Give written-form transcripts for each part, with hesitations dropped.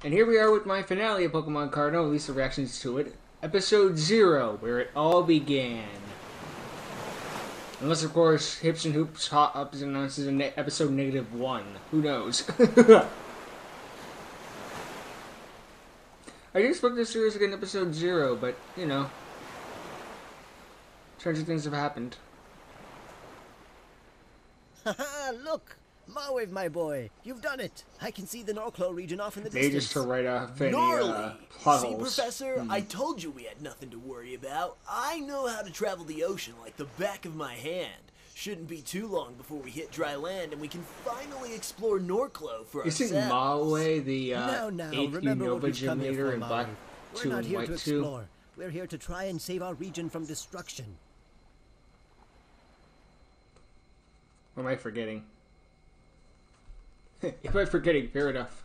And here we are with my finale of Pokemon Cardinal, at least the reactions to it. Episode 0, where it all began. Unless, of course, Hips and Hoops Hot Ups announces episode -1. Who knows? I did expect this series again episode 0, but, you know. Stranger things have happened. Haha, look! Mawave, my boy, you've done it! I can see the Norclo region off in the They distance. just to write off any Gnarly! plot See, holes. Professor, I told you we had nothing to worry about. I know how to travel the ocean like the back of my hand. Shouldn't be too long before we hit dry land and we can finally explore Norclo for ourselves. Isn't Mawe the Now, 8th remember what Unova we've gym come here leader for, in Black Mawave. 2 We're not and here White to 2? explore. We're here to try and save our region from destruction. What am I forgetting? If I'm forgetting, fair enough.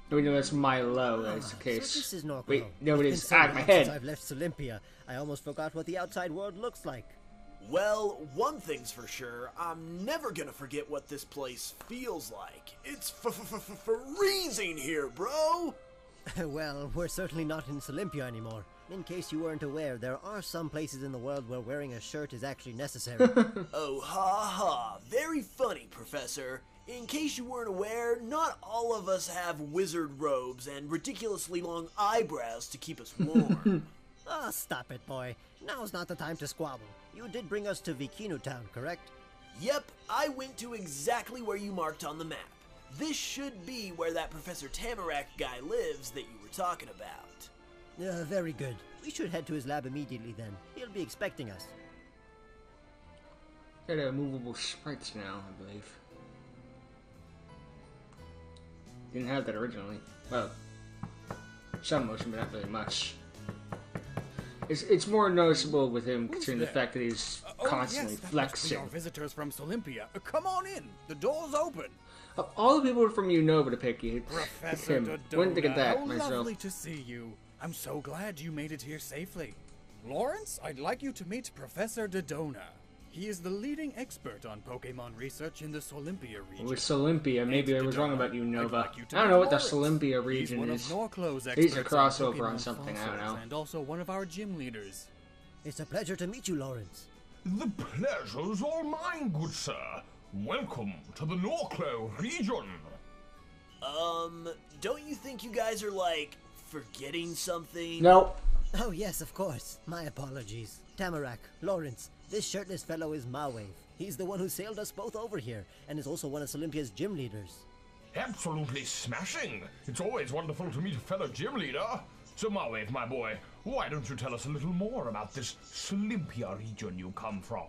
No, we know that's Milo, that's the case. So this is Norclo. Wait, no, it It's is. been so Ah, my long head! since I've left Olympia. I almost forgot what the outside world looks like. Well, one thing's for sure, I'm never gonna forget what this place feels like. It's freezing here, bro! Well, we're certainly not in Olympia anymore. In case you weren't aware, there are some places in the world where wearing a shirt is actually necessary. Oh, ha ha. Very funny, Professor. In case you weren't aware, not all of us have wizard robes and ridiculously long eyebrows to keep us warm. Ah, stop it, boy. Now's not the time to squabble. You did bring us to Vikinu Town, correct? Yep, I went to exactly where you marked on the map. This should be where that Professor Tamarack guy lives that you were talking about. Very good. We should head to his lab immediately then. He'll be expecting us. Got movable sprites now, I believe. Didn't have that originally. Well, some motion, but not really much. It's more noticeable with him considering the fact that he's constantly flexing. Our visitors from Olympia. Come on in. The door's open. Of all the people from Unova to pick you, it's Professor him. Wouldn't think of Dodona, that how myself. lovely to see you. I'm so glad you made it here safely. Lawrence, I'd like you to meet Professor Dodona. He is the leading expert on Pokémon research in the Olympia region. With Olympia, maybe I was wrong about Unova. I don't know what the Olympia region is. He's a crossover on something, I don't know. And also one of our gym leaders. It's a pleasure to meet you, Lawrence. The pleasure's all mine, good sir. Welcome to the Norclo region. Don't you think you guys are, like, forgetting something? Nope. Oh, yes, of course. My apologies. Tamarack, Lawrence, this shirtless fellow is Mawave. He's the one who sailed us both over here, and is also one of Olympia's gym leaders. Absolutely smashing. It's always wonderful to meet a fellow gym leader. So Mawave, my boy, why don't you tell us a little more about this Olympia region you come from?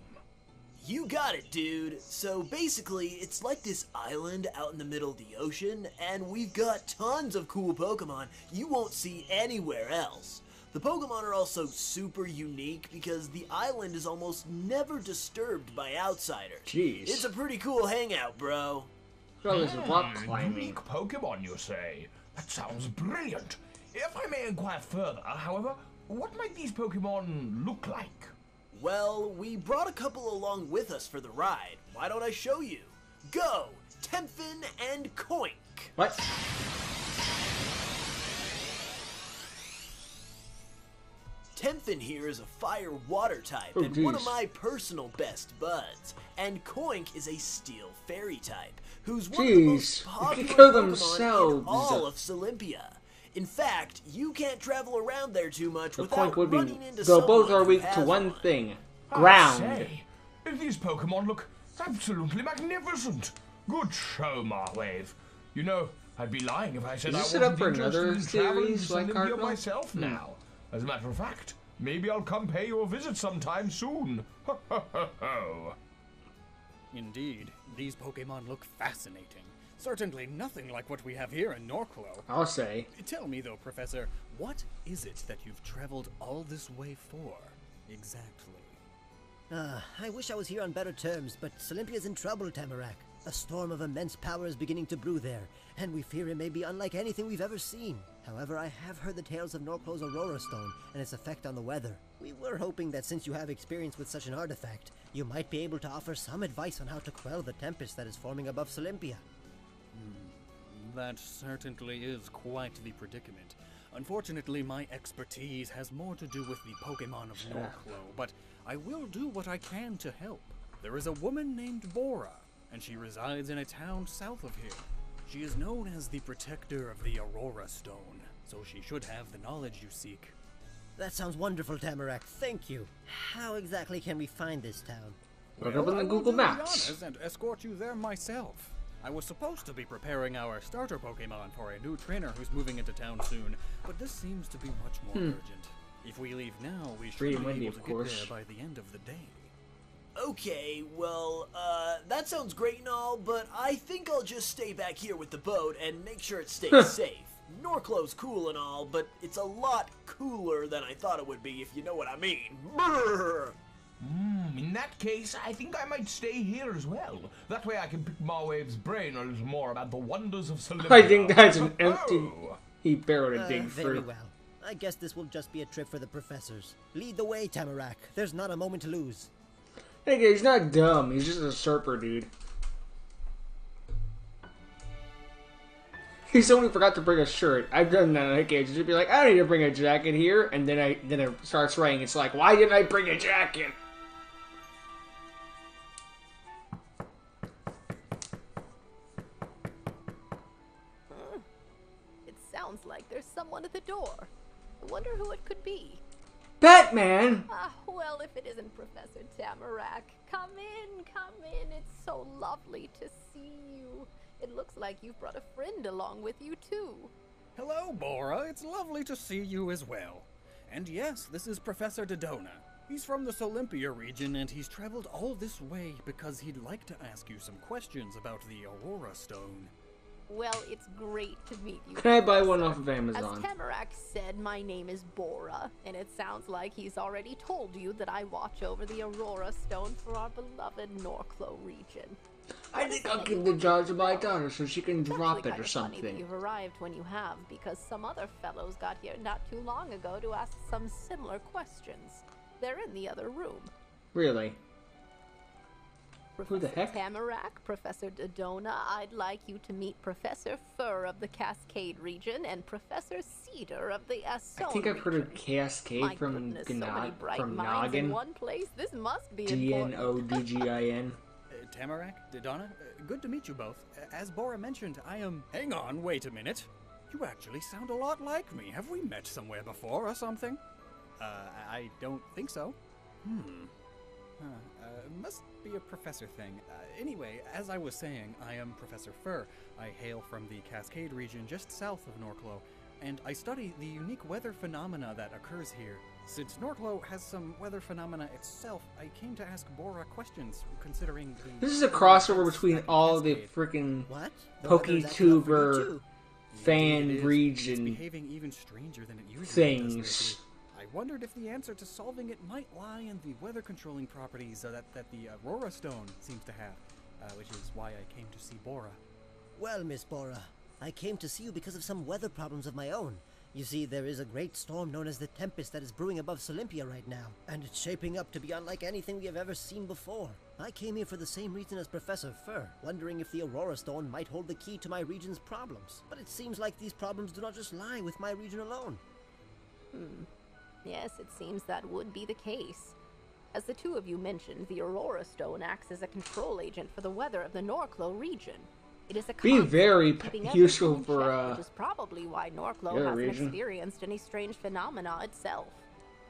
You got it, dude. So basically, it's like this island out in the middle of the ocean, and we've got tons of cool Pokemon you won't see anywhere else. The Pokemon are also super unique because the island is almost never disturbed by outsiders. Jeez. It's a pretty cool hangout, bro. Well, there's rock climbing. Unique Pokemon, you say? That sounds brilliant. If I may inquire further, however, what might these Pokemon look like? Well, we brought a couple along with us for the ride. Why don't I show you? Go! Temphin and Coink! What? Temphin here is a fire-water type, and one of my personal best buds. And Coink is a steel fairy type, who's one of the most popular kill Pokemon themselves. in all of Olympia. In fact, you can't travel around there too much The without Coink would be. running into Though someone both are who weak to has one one. thing: I ground. say, these Pokemon look absolutely magnificent. Good show, Marwave. You know, I'd be lying if I said Is I this set wasn't up for interested another in traveling series to like Olympia Cardinal? myself now. As a matter of fact, maybe I'll come pay you a visit sometime soon. Ho, ho, ho, ho. Indeed, these Pokémon look fascinating. Certainly nothing like what we have here in Norclo. I'll say. Tell me though, Professor, what is it that you've traveled all this way for? Exactly. I wish I was here on better terms, but Olympia's in trouble, Tamarack. A storm of immense power is beginning to brew there, and we fear it may be unlike anything we've ever seen. However, I have heard the tales of Norclo's Aurora Stone and its effect on the weather. We were hoping that since you have experience with such an artifact, you might be able to offer some advice on how to quell the tempest that is forming above Olympia. that certainly is quite the predicament. Unfortunately, my expertise has more to do with the Pokémon of Norclo, but I will do what I can to help. There is a woman named Bora, and she resides in a town south of here. She is known as the protector of the Aurora Stone, so she should have the knowledge you seek. That sounds wonderful, Tamarack. Thank you. How exactly can we find this town? Look up on the I will Google do the Maps. honors and escort you there myself. I was supposed to be preparing our starter Pokémon for a new trainer who's moving into town soon, but this seems to be much more urgent. If we leave now, we should Free be Wendy, able of to get course. there by the end of the day. Okay, well, that sounds great and all, but I think I'll just stay back here with the boat and make sure it stays safe. Norclo's cool and all, but it's a lot cooler than I thought it would be, if you know what I mean. Brrr. In that case, I think I might stay here as well. That way I can pick Marwave's brain a little more about the wonders of Olympia. I think that's an empty. Oh. He barreled a dig Very through. well. I guess this will just be a trip for the professors. Lead the way, Tamarack. There's not a moment to lose. Hey, he's not dumb. He's just a surfer, dude. He only forgot to bring a shirt. I've done that on occasion. Just be like, I need to bring a jacket here, and then it starts raining. It's like, why didn't I bring a jacket? It sounds like there's someone at the door. I wonder who it could be. Batman! Well, if it isn't Professor Tamarack. Come in, come in. It's so lovely to see you. It looks like you've brought a friend along with you, too. Hello, Bora. It's lovely to see you as well. And yes, this is Professor Dodona. He's from the Olympia region, and he's traveled all this way because he'd like to ask you some questions about the Aurora Stone. Well, it's great to meet you. Can I buy one Professor. off of Amazon? As Tamarack said, my name is Bora, and it sounds like he's already told you that I watch over the Aurora Stone for our beloved Norclo region. I think I'll give the jar to my daughter so she can It's drop actually it kind or of funny that something. you've arrived when you have, because some other fellows got here not too long ago to ask some similar questions. They're in the other room. Really? Professor the heck? Tamarack, Professor Dodona, I'd like you to meet Professor Fur of the Cascade region and Professor Cedar of the Asone I think I've heard region. of Cascade My from goodness, so many bright from minds in Noggin. one place. This must be important. DNODGIN. Tamarack, Dodona, good to meet you both. As Bora mentioned, I am... Hang on, wait a minute. You actually sound a lot like me. Have we met somewhere before or something? I don't think so. Must be a professor thing. Anyway, as I was saying, I am Professor Fur. I hail from the Cascade region just south of Norclo, and I study the unique weather phenomena that occurs here. Since Norclo has some weather phenomena itself, I came to ask Bora questions, considering the... This is a crossover between all the freaking What? The weather's acting up for you, PokeTuber too. fan It's region behaving even stranger than it usually things. does lately. I wondered if the answer to solving it might lie in the weather controlling properties that the Aurora Stone seems to have, which is why I came to see Bora. Well, Miss Bora, I came to see you because of some weather problems of my own. You see, there is a great storm known as the Tempest that is brewing above Olympia right now, and it's shaping up to be unlike anything we have ever seen before. I came here for the same reason as Professor Fur, wondering if the Aurora Stone might hold the key to my region's problems. But it seems like these problems do not just lie with my region alone. Yes, it seems that would be the case. As the two of you mentioned, the Aurora Stone acts as a control agent for the weather of the Norclo region. It is a Be constant very keeping useful everything in for, check, which is probably why Norclo your hasn't region. experienced any strange phenomena itself.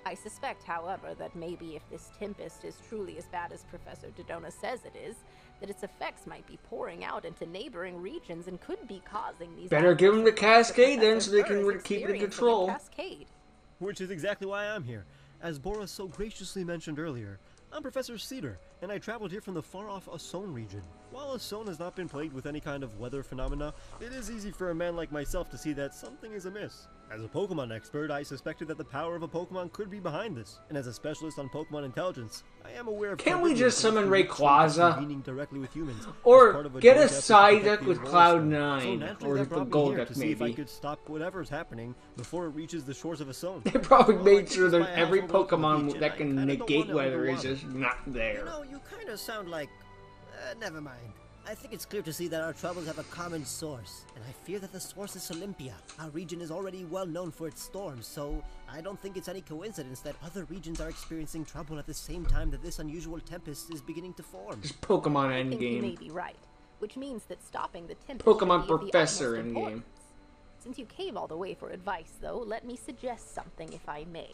I suspect, however, that maybe if this tempest is truly as bad as Professor Dodona says it is, that its effects might be pouring out into neighboring regions and could be causing these... Better give 'em the adverse effects that Cascade then, Professor so they Fur can is keep it in experiencing at control. Cascade. Which is exactly why I'm here. As Bora so graciously mentioned earlier, I'm Professor Cedar, and I traveled here from the far-off Asone region. While Asone has not been plagued with any kind of weather phenomena, it is easy for a man like myself to see that something is amiss. As a Pokemon expert, I suspected that the power of a Pokemon could be behind this, and as a specialist on Pokemon intelligence, I am aware of... Can't we Pokemon just summon that Rayquaza? convening directly with humans, as Or part of get a joint effort to side protect deck the with Aurora Cloud9, Stone. So naturally or that the brought me Gold here deck to see if I maybe. could stop whatever's happening before it reaches the shores of Asone. They probably Well, I made think sure it's that my every asshole to the Pokemon beach, that and I can kinda don't negate want it weather is underwater. just not there. You know, you kind of sound like... never mind. I think it's clear to see that our troubles have a common source, and I fear that the source is Olympia. Our region is already well known for its storms, so I don't think it's any coincidence that other regions are experiencing trouble at the same time that this unusual tempest is beginning to form. Just Pokemon I think you may Endgame. be right, which means that stopping the tempest Pokemon should be of the Professor utmost Endgame. importance. Since you came all the way for advice, though, let me suggest something, if I may.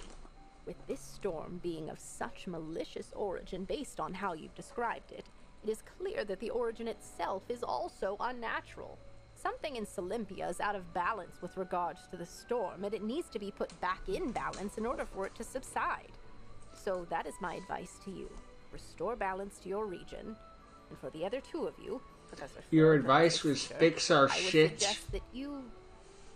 With this storm being of such malicious origin based on how you've described it, it is clear that the origin itself is also unnatural. Something in Olympia is out of balance with regards to the storm, and it needs to be put back in balance in order for it to subside. So that is my advice to you. Restore balance to your region, and for the other two of you, Professor Your Ford and advice Professor was Cedar, fix our I would shit. suggest that you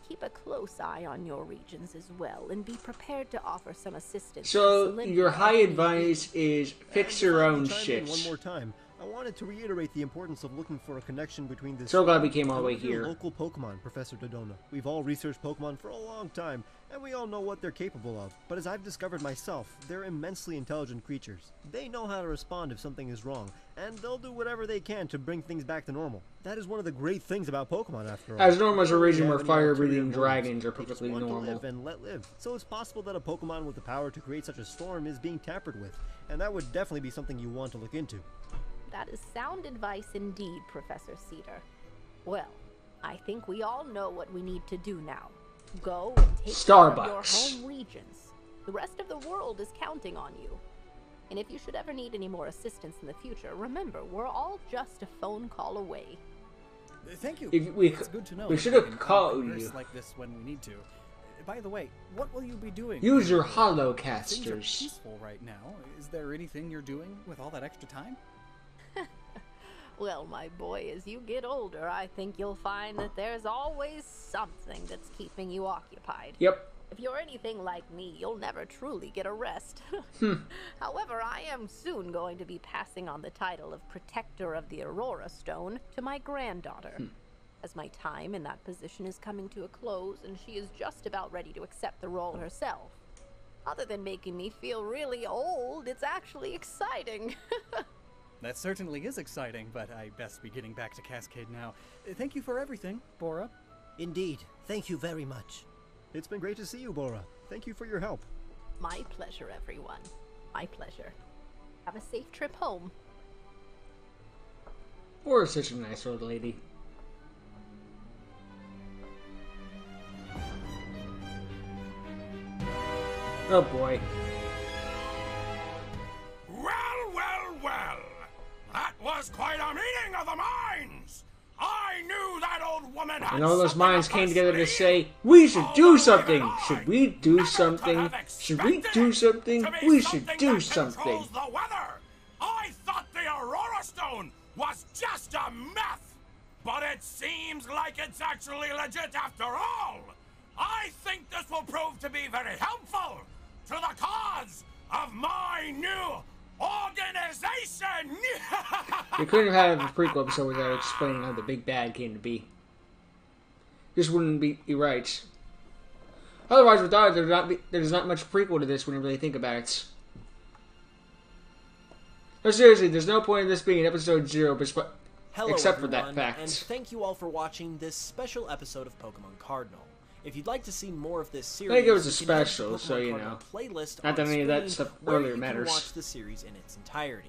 keep a close eye on your regions as well, and be prepared to offer some assistance. So, to your Olympia high if need advice is fix And your if I own may chime in shit. One more time. I wanted to reiterate the importance of looking for a connection between this. So glad we came all the and way one of your here. Local Pokemon, Professor Dodona. We've all researched Pokemon for a long time, and we all know what they're capable of. But as I've discovered myself, they're immensely intelligent creatures. They know how to respond if something is wrong, and they'll do whatever they can to bring things back to normal. That is one of the great things about Pokemon, after all. As normal as a They don't really region where have any fire-breathing ulterior dragons motives. are They just perfectly want to normal. live and let live. So it's possible that a Pokemon with the power to create such a storm is being tampered with, and that would definitely be something you want to look into. That is sound advice indeed, Professor Cedar. Well, I think we all know what we need to do now. Go and take care of your Starbucks. home regions. The rest of the world is counting on you. And if you should ever need any more assistance in the future, remember, we're all just a phone call away. Thank you. If we It's good to know we that should we have can called converse you. like this when we need to. By the way, what will you be doing? Use your Things are holocasters. peaceful right now. Is there anything you're doing with all that extra time? Well, my boy, as you get older, I think you'll find that there's always something that's keeping you occupied. Yep. If you're anything like me, you'll never truly get a rest. However, I am soon going to be passing on the title of Protector of the Aurora Stone to my granddaughter. As my time in that position is coming to a close, and she is just about ready to accept the role herself. Other than making me feel really old, it's actually exciting. That certainly is exciting, but I best be getting back to Cascade now. Thank you for everything, Bora. Indeed. Thank you very much. It's been great to see you, Bora. Thank you for your help. My pleasure, everyone. My pleasure. Have a safe trip home. Or such a nice old lady. Oh boy. Well. That was quite a meeting of the minds. I knew that old woman had And all those something minds up came her together to sleeve. say, we should do Although something. even I Should we do never something? could have Should we expected do it something? to be We should something do that something. controls the weather. I thought the Aurora Stone was just a myth, but it seems like it's actually legit after all. I think this will prove to be very helpful to the cause of my new organization. You couldn't have a prequel episode without explaining how the big bad came to be. This wouldn't be right. Otherwise, without it, there's not much prequel to this when you really think about it. No, seriously, there's no point in this being in episode 0, Hello, except for that everyone, fact. and thank you all for watching this special episode of Pokemon Cardinal. If you'd like to see more of this series, I think it was a you can head to special, the so, Pokemon you Cardinal know. playlist Not on that any of that screen, stuff where earlier you matters. can watch the series in its entirety.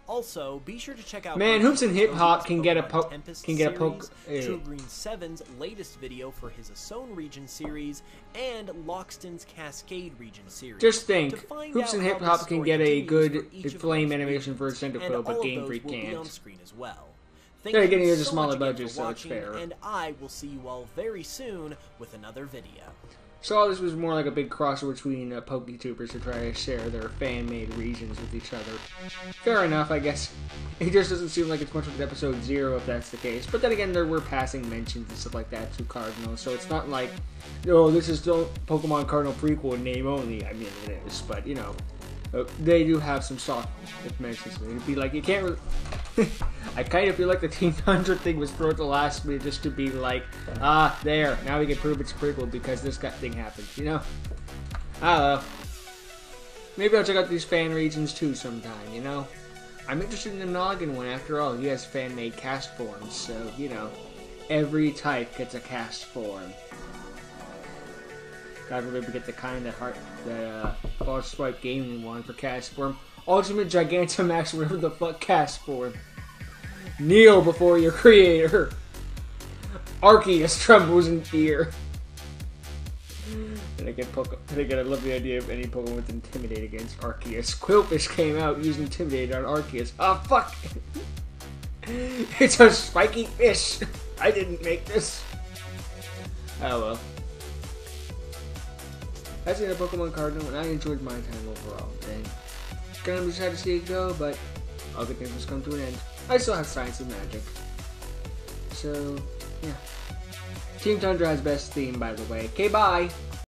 Also, be sure to check out Man, Hoops and Hip Hop can get a Pokemon Tempest series, True eh. Green 7's latest video for his Asone region series, and Loxton's Cascade region series. Just think, To find Hoops out and how Hip the Hop can story get a continues good for each of flame those animation for regions, and Centipool, but all of Game those Freak will be on can't. screen as well. Thank Then you again, he has a so smaller much again budget, for so it's watching, fair. and I will see you all very soon with another video. So all this was more like a big crossover between PokeTubers to try to share their fan-made regions with each other. Fair enough, I guess. It just doesn't seem like it's much of an episode 0 if that's the case. But then again, there were passing mentions and stuff like that to Cardinal, so it's not like, oh, this is still Pokemon Cardinal prequel in name only. I mean, it is, but you know, they do have some soft mentions. It'd be like, you can't really... I kind of feel like the Team 100 thing was thrown at the last minute just to be like, there, now we can prove it's a prequel because this thing happened, you know? I don't know. Maybe I'll check out these fan regions too sometime, you know? I'm interested in the Noggin one. After all, he has fan-made cast forms, so, you know, every type gets a cast form. God forbid we get the kind that False Swipe Gaming one for cast form. Ultimate Gigantamax, whatever the fuck cast form. Kneel before your creator. Arceus trembles in fear. And again, I love the idea of any Pokemon with Intimidate against Arceus. Quillfish came out using Intimidate on Arceus. Oh, fuck! It's a spiky fish! I didn't make this. Oh well. That's the end of Pokemon Cardinal, and I enjoyed my time overall. And gonna be sad to see it go, but all good things must come to an end. I still have Science and Magic. So, yeah. Team Tundra has best theme, by the way. Okay, bye!